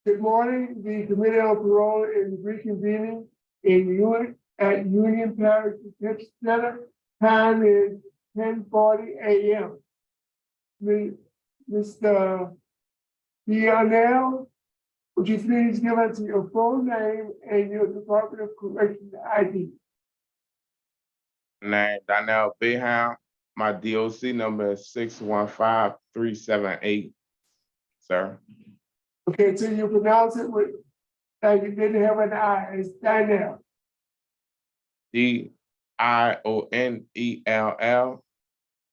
Good morning. The Committee on Parole is reconvening at Union Parish Detention Center. Time is 10:40 a.m. Mr. Dionell, would you please give us your full name and your Department of Corrections ID? Name Dionell Baham. My DOC number is 615378, sir. Okay, so you pronounce it with, like you didn't have an I, it's Dionell. Dionell.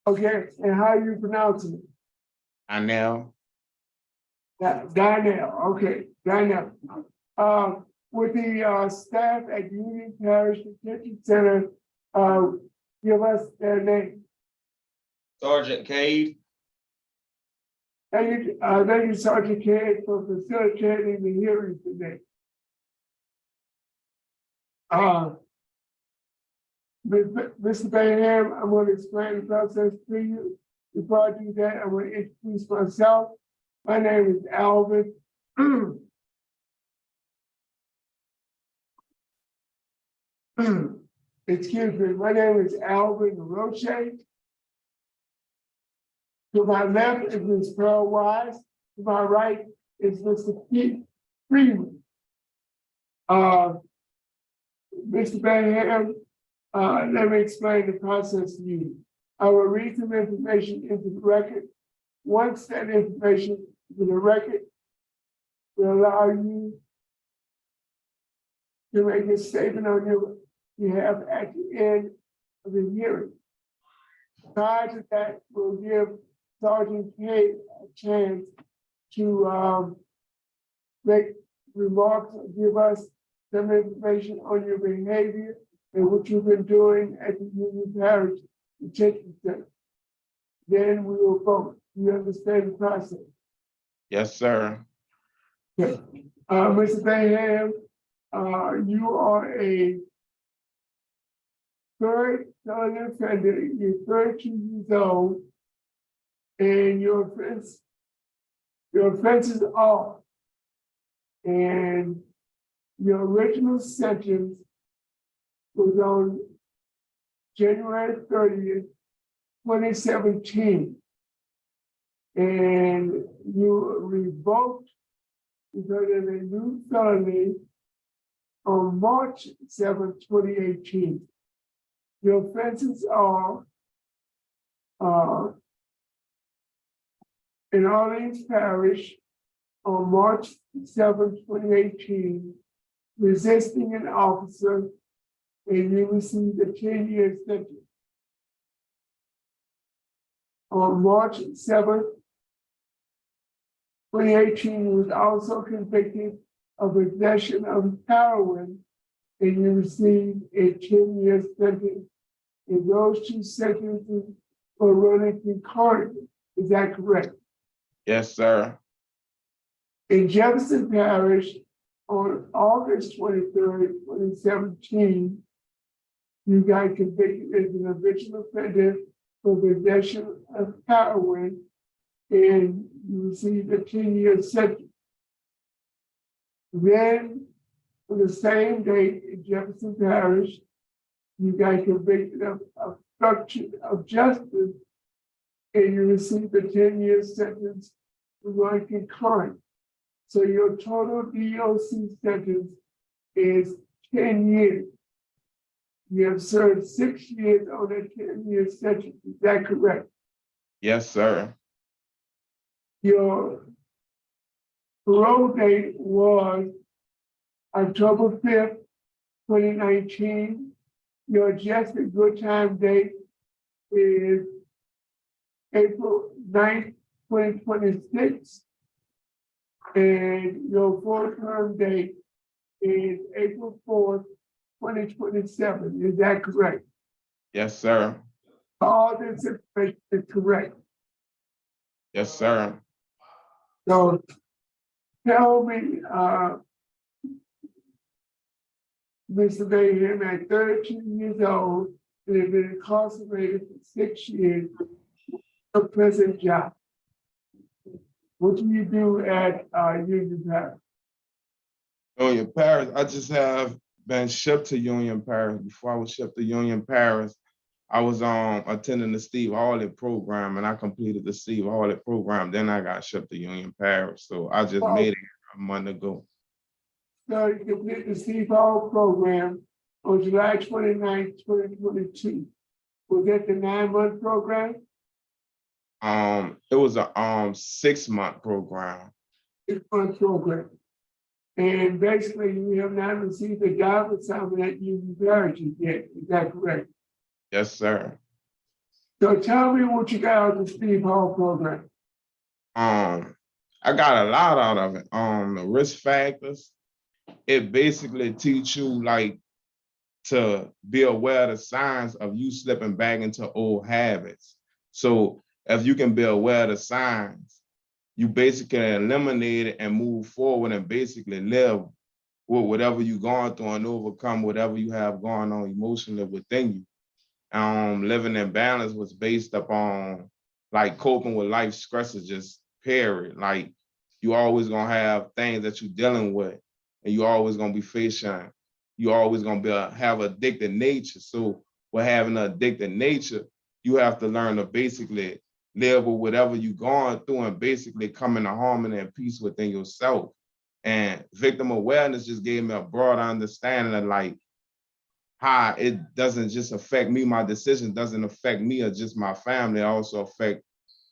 Okay, and how are you pronouncing it? Dionell. Dionell, okay, Dionell. With the staff at Union Parish Detention Center, give us their name. Sergeant Cade. Thank you, Sergeant Cade, for facilitating the hearing today. Mr. Baham, I'm going to explain the process to you. Before I do that, I'm going to introduce myself. My name is Alvin. Excuse me, my name is Alvin Roche. To my left is Ms. Pearl Wise. To my right is Mr. Pete Freeman. Mr. Baham, let me explain the process to you. I will read some information into the record. Once that information is in the record, will allow you to make a statement on your behalf at the end of the hearing. Prior to that, we'll give Sergeant Cade a chance to make remarks or give us some information on your behavior and what you've been doing at the Union Parish Detention Center. Then we will vote. You understand the process? Yes, sir. Okay. Mr. Baham, you are a third felony offender. You're 32 years old, and your offenses are, and your original sentence was on January 30th, 2017. And you were revoked because of a new felony on March 7th, 2018. Your offenses are in Orleans Parish on March 7th, 2018, resisting an officer, and you received a 10-year sentence. On March 7th, 2018, you was also convicted of possession of heroin, and you received a 10-year sentence. And those two sentences were running concurrently. Is that correct? Yes, sir. In Jefferson Parish, on August 23rd, 2017, you got convicted as an original offender for possession of heroin, and you received a 10-year sentence. Then, on the same date in Jefferson Parish, you got convicted of obstruction of justice, and you received a 10-year sentence for one concurrent. So your total DOC sentence is 10 years. You have served 6 years on a 10-year sentence. Is that correct? Yes, sir. Your parole date was October 5th, 2019. Your adjusted good time date is April 9th, 2026. And your full term date is April 4th, 2027. Is that correct? Yes, sir. All this information is correct. Yes, sir. So tell me, Mr. Baham, at 32 years old, and have been incarcerated for 6 years, a present job. What do you do at Union Parish? Union Parish, I just have been shipped to Union Parish. Before I was shipped to Union Parish, I was attending the Steve Harley program, and I completed the Steve Harley program. Then I got shipped to Union Parish. So I just Oh, made it a month ago. so you completed the Steve Hall program on July 29th, 2022. Was that the 9-month program? It was a 6-month program. 6-month program. And basically, you have not received a job assignment at Union Parish yet. Is that correct? Yes, sir. So tell me what you got out of the Steve Hall program. I got a lot out of it. The risk factors. It basically teach you like to be aware of the signs of you slipping back into old habits. So if you can be aware of the signs, you basically eliminate it and move forward and basically live with whatever you're going through and overcome whatever you have going on emotionally within you. Living in balance was based upon like coping with life stresses, just period. Like you always gonna have things that you're dealing with, and you always gonna be facing. You always gonna have addicted nature. So with having an addicted nature, you have to learn to basically live with whatever you're going through and basically come into harmony and peace within yourself. And victim awareness just gave me a broad understanding of like how it doesn't just affect me, my decision doesn't affect me or just my family, it also affect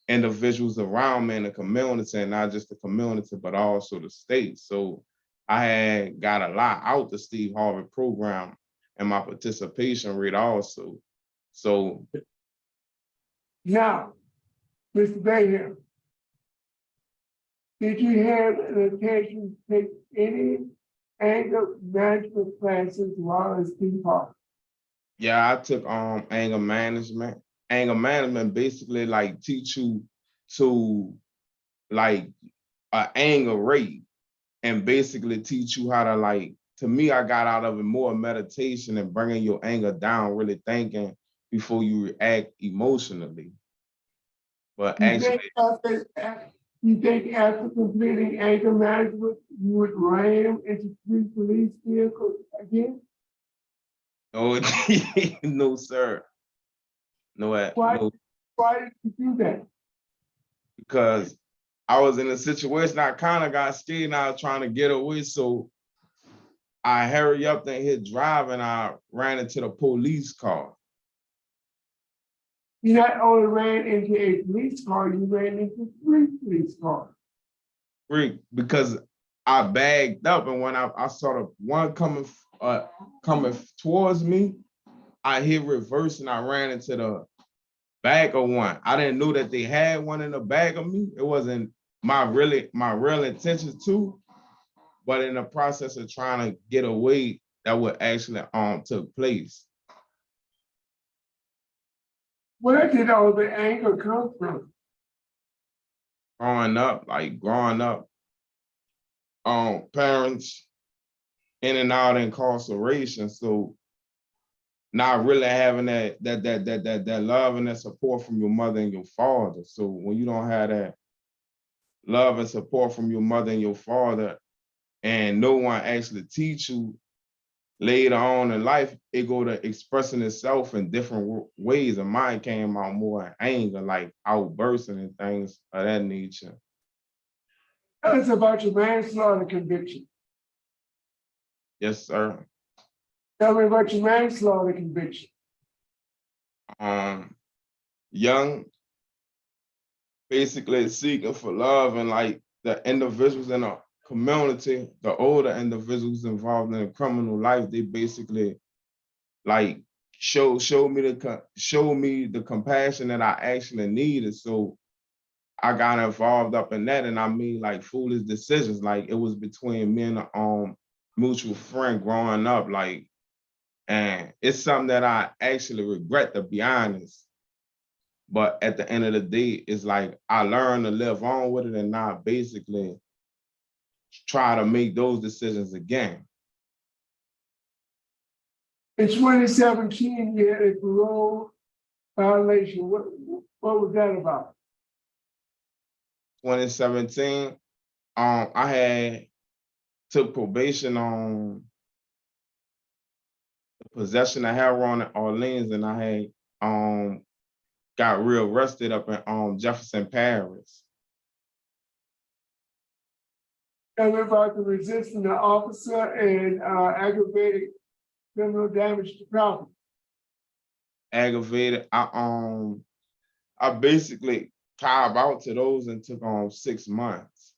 individuals around me in the community, and not just the community, but also the state. So I had got a lot out the Steve Harvey program and my participation rate also. So Now, Mr. Baham, did you have an intention to take any anger management classes while at Steve Hall? yeah, I took anger management. Anger management basically like teach you to like anger rate and basically teach you how to like, to me, I got out of it more meditation and bringing your anger down, really thinking before you react emotionally. But You actually, think after completing anger management, you would ram into 3 police vehicles again? no, no, sir. No, Why, no, why did you do that? because I was in a situation I kind of got scared and I was trying to get away. So I hurry up and hit drive and I ran into the police car. You not only ran into a police car, you ran into 3 police cars. Because I bagged up, and when I saw the one coming towards me, I hit reverse and I ran into the back of one. I didn't know that they had one in the back of me. It wasn't my real intention to, but in the process of trying to get away, that what actually took place. Where did all the anger come from? Growing up, parents in and out of incarceration, so not really having that love and that support from your mother and your father. So when you don't have that love and support from your mother and your father, and no one actually teach you later on in life, it go to expressing itself in different ways. And mine came out more in anger, like outbursting and things of that nature. Tell us about your manslaughter conviction. Yes, sir. Tell me about your manslaughter conviction. Young, basically seeking for love, and like the individuals in a community, the older individuals involved in the criminal life, they basically like show me the compassion that I actually needed. So I got involved up in that, and I mean like foolish decisions. Like it was between me and a mutual friend growing up, like, and it's something that I actually regret, to be honest. But at the end of the day, it's like I learned to live on with it and not basically try to make those decisions again. In 2017, you had a parole violation. What was that about? 2017, I had took probation on possession of heroin in Orleans, and I had got rearrested up in Jefferson Parish. Tell me about the resisting the officer and aggravated criminal damage to property. Aggravated, I basically carved out to those and took on 6 months.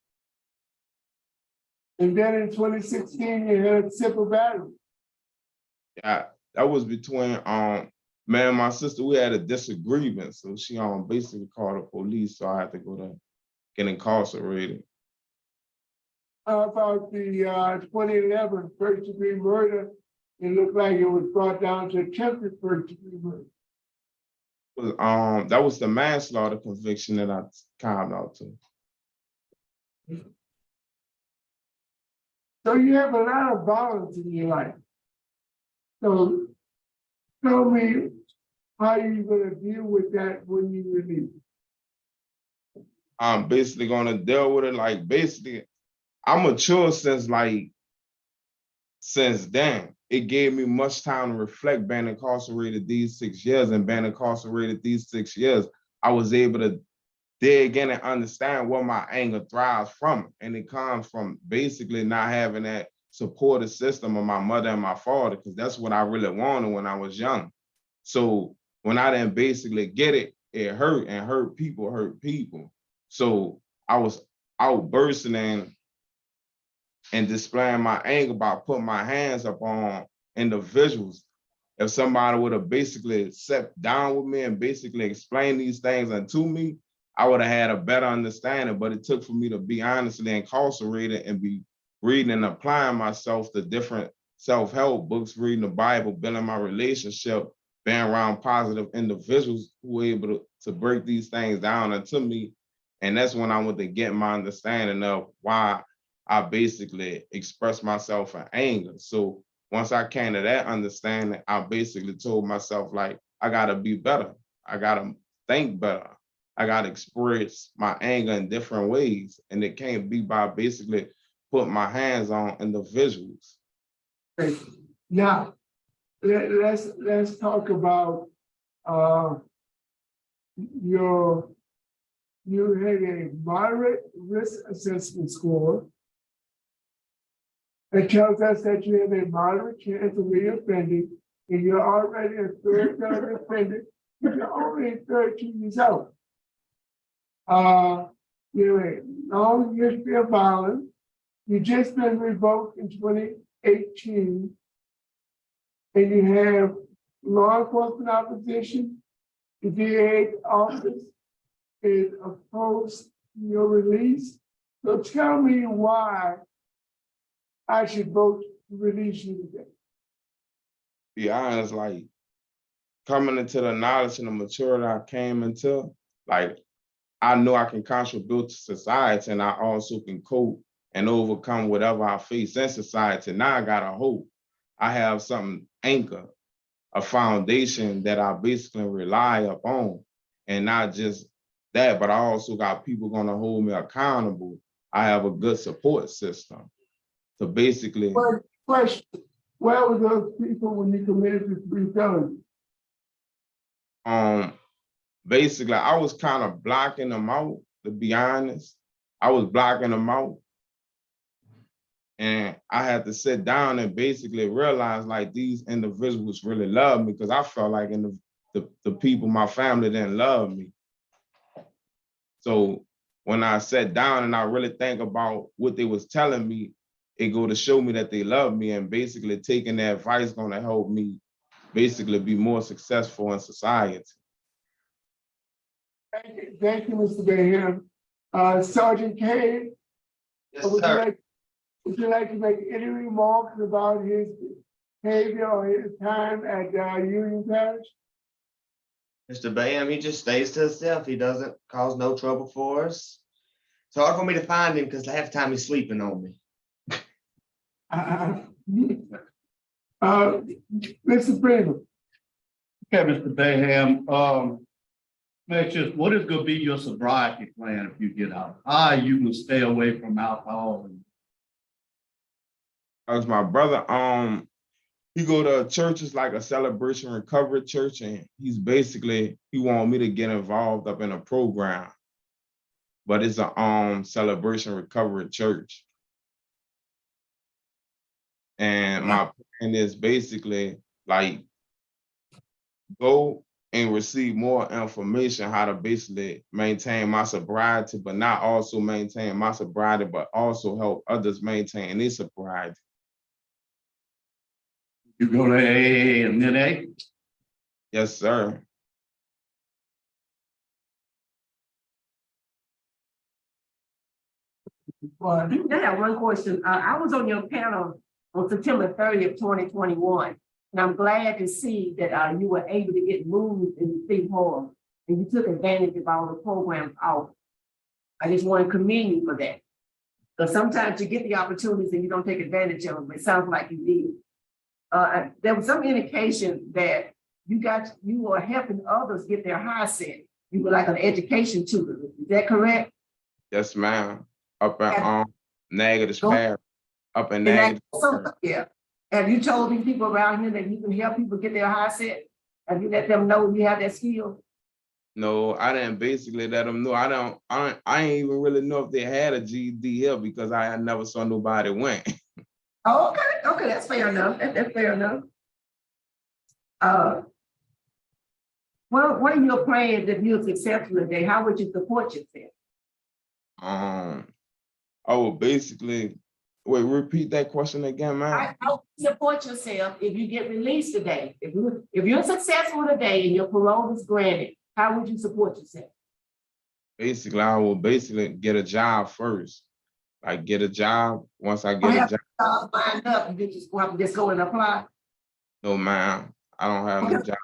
And then in 2016, you had simple battery. Yeah, that was between me and my sister. We had a disagreement, so she basically called the police, so I had to go to get incarcerated. How about the 2011 first-degree murder? It looked like it was brought down to attempted first-degree murder. That was the manslaughter conviction that I carved out to. So you have a lot of violence in your life. So tell me how you're going to deal with that when you release. I'm basically gonna deal with it like basically. I'm mature since then. It gave me much time to reflect being incarcerated these 6 years, and being incarcerated these 6 years, I was able to dig in and understand where my anger thrives from. And it comes from basically not having that supportive system of my mother and my father, because that's what I really wanted when I was young. So when I didn't basically get it, it hurt, and hurt people. So I was outbursting and displaying my anger by putting my hands up on individuals. If somebody would have basically sat down with me and basically explained these things unto me, I would have had a better understanding. But it took for me to be honestly incarcerated and be reading and applying myself to different self-help books, reading the Bible, building my relationship, being around positive individuals who were able to break these things down unto me. And that's when I went to get my understanding of why I basically expressed myself in anger. So once I came to that understanding, I basically told myself, like, I gotta be better. I gotta think better. I gotta express my anger in different ways. And it can't be by basically putting my hands on individuals. Now, let's talk about you had a moderate risk assessment score. It tells us that you have a moderate chance of reoffending, and you're already a third-degree offender, but you're only 13 years old. You're a long history of violence. You just been revoked in 2018, and you have law enforcement opposition. The DA office is opposed to your release. So tell me why I should vote to release you today. Be honest, like coming into the knowledge and the maturity I came into, like I know I can contribute to society, and I also can cope and overcome whatever I face in society. Now I got a hope. I have something anchor, a foundation that I basically rely upon, and not just that, but I also got people gonna hold me accountable. I have a good support system to basically. Question: where were those people when you committed the 3 felonies? Basically, I was kind of blocking them out, to be honest. I was blocking them out. And I had to sit down and basically realize like these individuals really love me, because I felt like the people, my family didn't love me. So when I sat down and I really think about what they was telling me, it go to show me that they love me, and basically taking their advice gonna help me basically be more successful in society. Thank you, Mr. Baham. Sergeant Cade, Yes, sir. would you like to make any remarks about his behavior or his time at Union Parish? Mr. Baham, he just stays to himself. He doesn't cause no trouble for us. It's hard for me to find him because half the time he's sleeping on me. Mr. Freeman. Okay, Mr. Baham, what is going to be your sobriety plan if you get out? How are you going to stay away from alcohol and Cause my brother, he go to churches like a celebration recovery church, and he want me to get involved up in a program, but it's a celebration recovery church. And my plan is basically like go and receive more information how to basically maintain my sobriety, but not also maintain my sobriety, but also help others maintain their sobriety. You go to AA and then A? Yes, sir. Well, I have one question. I was on your panel on September 30th, 2021. And I'm glad to see that you were able to get moved in the state hall and you took advantage of all the programs out. I just want to commend you for that. Because sometimes you get the opportunities and you don't take advantage of them, but it sounds like you did. There was some indication that you were helping others get their high set. You were like an education tutor. Is that correct? Yes, ma'am. Up in Negative Parish. Up in Negative Parish. Yeah. Have you told these people around here that you can help people get their high set? Have you let them know you have that skill? No, I didn't basically let them know. I ain't even really know if they had a GED here because I never saw nobody went. Oh, okay. Okay, that's fair enough. That's fair enough. What are your plans if you're successful today? How would you support yourself? I would basically repeat that question again, man. How would you support yourself if you get released today? If you're successful today and your parole is granted, how would you support yourself? Basically, I will get a job first. Like get a job. Once I get a job. Lined up, you just go and apply. No, ma'am. I don't have no job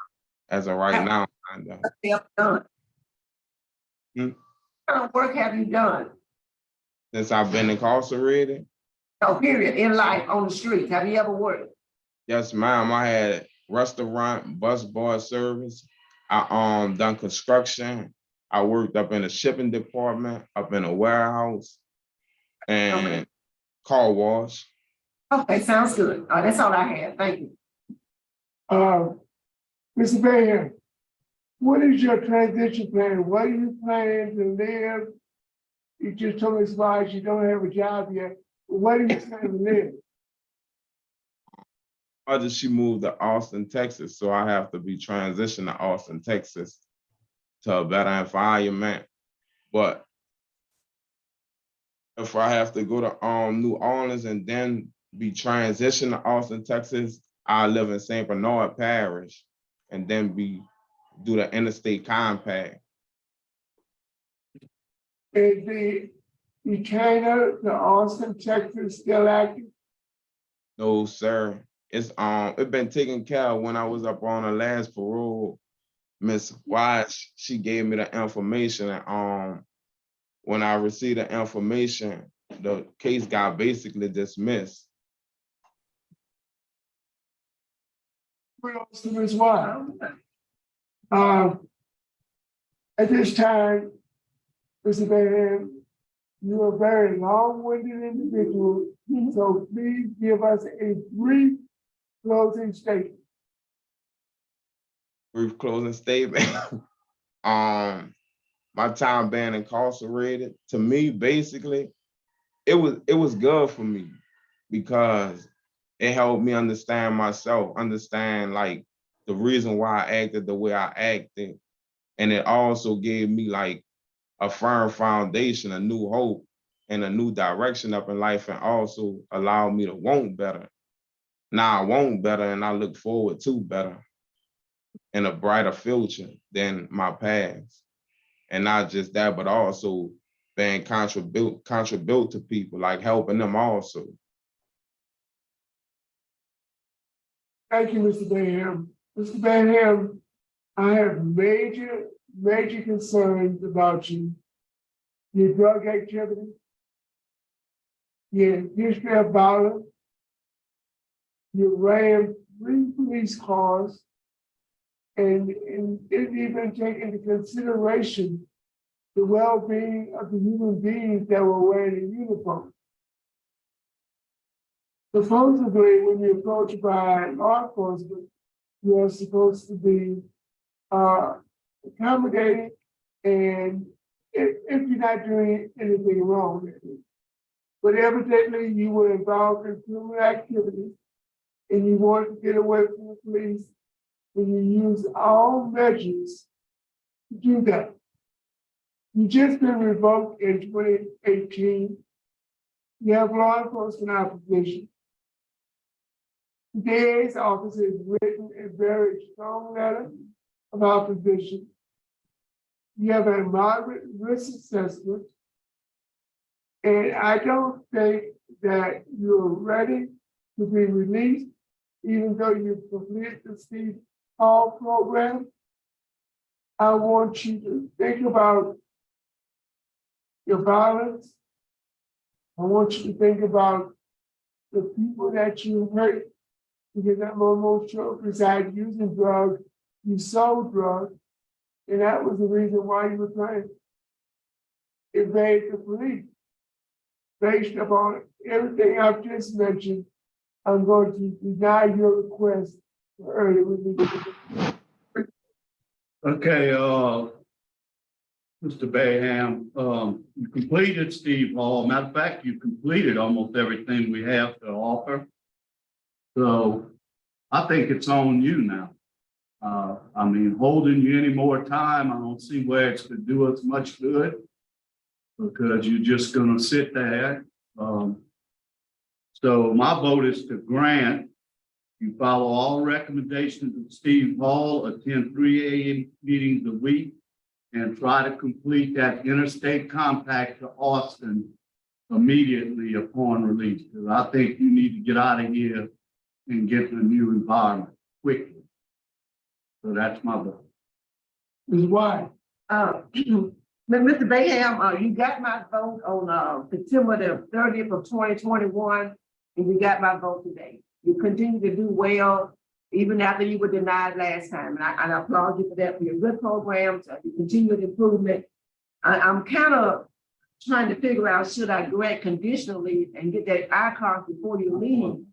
as of right now. Done. What kind of work have you done? Since I've been incarcerated? No, period. In life, on the streets. Have you ever worked? Yes, ma'am. I had restaurant, bus boy service. I done construction. I worked up in the shipping department, up in a warehouse, and car wash. Okay, sounds good. That's all I have. Thank you. Mr. Baham, what is your transition plan? What are you planning to live? You just told us why you don't have a job yet. What are you planning to live? Mother, she moved to Austin, Texas, so I have to be transitioned to Austin, Texas to a better environment. But if I have to go to New Orleans and then be transitioned to Austin, Texas, I live in St. Bernard Parish and then do the interstate compact. Is the China, the Austin, Texas still active? No, sir. It's been taken care of when I was up on the last parole. Miss Watts, she gave me the information, and when I received the information, the case got basically dismissed. Ms. Watts. At this time, Mr. Baham, you're a very long-winded individual, so please give us a brief closing statement. Brief closing statement. My time being incarcerated, to me, basically, it was good for me because it helped me understand myself, understand like the reason why I acted the way I acted. And it also gave me like a firm foundation, a new hope, and a new direction up in life, and also allowed me to want better. Now I want better and I look forward to better and a brighter future than my past. And not just that, but also being contribute to people, like helping them also. Thank you, Mr. Baham. Mr. Baham, I have major concerns about you. Your drug activity, your history of violence, you ran 3 police cars, and didn't even take into consideration the well-being of the human beings that were wearing a uniform. supposedly, when you're approached by law enforcement, you're supposed to be accommodating, and if you're not doing anything wrong. But evidently, you were involved in criminal activity, and you wanted to get away from the police, and you use all measures to do that. You just been revoked in 2018. You have law enforcement opposition. The DA's office has written a very strong letter of opposition. You have a moderate risk assessment. And I don't think that you're ready to be released, even though you completed the Steve Hall program. I want you to think about your violence. I want you to think about the people that you hurt, because I'm almost sure besides using drugs, you sold drugs, and that was the reason why you were trying to evade the police. Based upon everything I've just mentioned, I'm going to deny your request for early release. Okay, Mr. Baham, you completed Steve Hall. Matter of fact, you completed almost everything we have to offer. So I think it's on you now. I mean, holding you any more time, I don't see where it's going to do us much good, because you're just going to sit there. So my vote is to grant. You follow all recommendations of Steve Hall, attend 3 a.m. meetings a week, and try to complete that interstate compact to Austin immediately upon release. Because I think you need to get out of here and get in a new environment quickly. So that's my vote. Is why. Mr. Baham, you got my vote on September the 30th of 2021, and you got my vote today. You continue to do well, even after you were denied last time. And I applaud you for that, for your good programs, your continued improvement. I'm kind of trying to figure out, should I grant conditionally and get that I-card before you leave?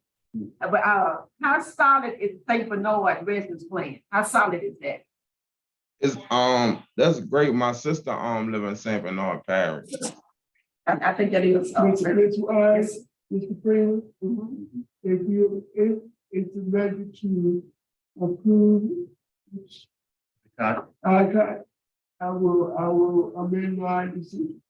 But how solid is St. Bernard residence plan? How solid is that? It's that's great. My sister live in St. Bernard Parish. I think that is. Mr. Freeman, if it's a measure to approve, I will amend my decision.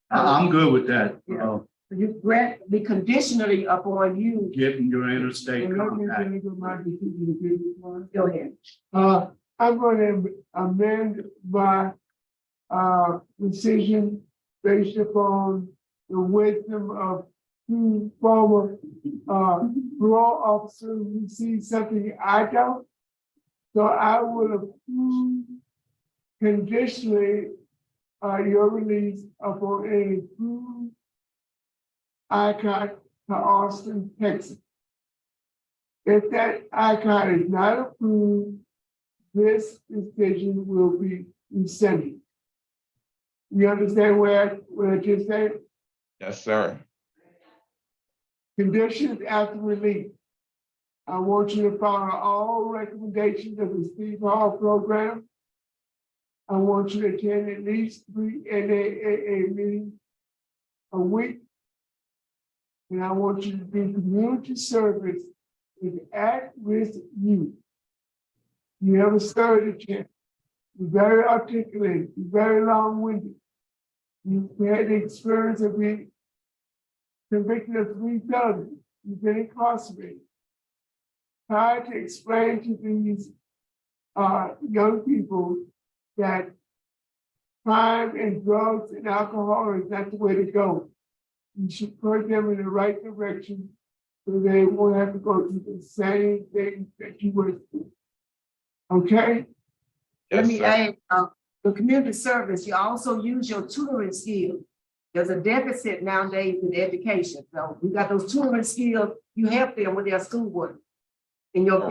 I'm good with that. Yeah. You grant the conditionally upon you. Getting your interstate And let me compact. finish with my decision to give this one. Go ahead. I'm going to amend my decision based upon the wisdom of two former parole officers who see something I don't. So I will approve conditionally your release upon an approved ICOT to Austin, Texas. If that ICOT is not approved, this decision will be rescinded. You understand what I just said? Yes, sir. Conditions after release. I want you to follow all recommendations of the Steve Hall program. I want you to attend at least 3 NAAA meetings a week. And I want you to do community service with at-risk youth. You have a story to tell. You're very articulate, you're very long-winded. You've had the experience of being convicted of 3 felonies. You've been incarcerated. Try to explain to these young people that crime and drugs and alcohol is not the way to go. You should point them in the right direction so they won't have to go through the same thing that you went through. Okay? Let Yes, me sir. add, the community service, you also use your tutoring skills. There's a deficit nowadays in education. So you got those tutoring skills, you help them with their schoolwork in your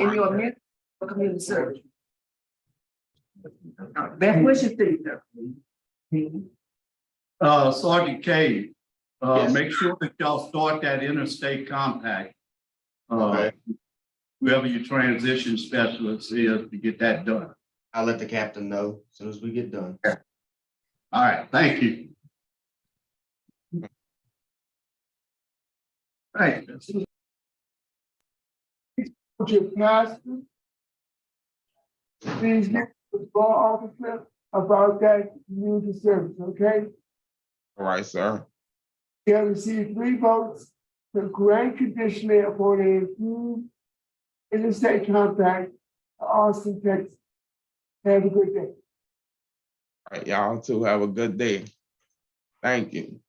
community service. Best wishes to you, sir. Sergeant Cade, Yes. Make sure that y'all start that interstate compact. Okay. Whoever your transition specialist is to get that done. I'll let the captain know as soon as we get done. All right, thank you. Right. Your pastor, please get the law officer about that community service, okay? All right, sir. You have received 3 votes to grant conditionally upon an approved interstate compact to Austin, Texas. Have a good day. All right, y'all too have a good day. Thank you.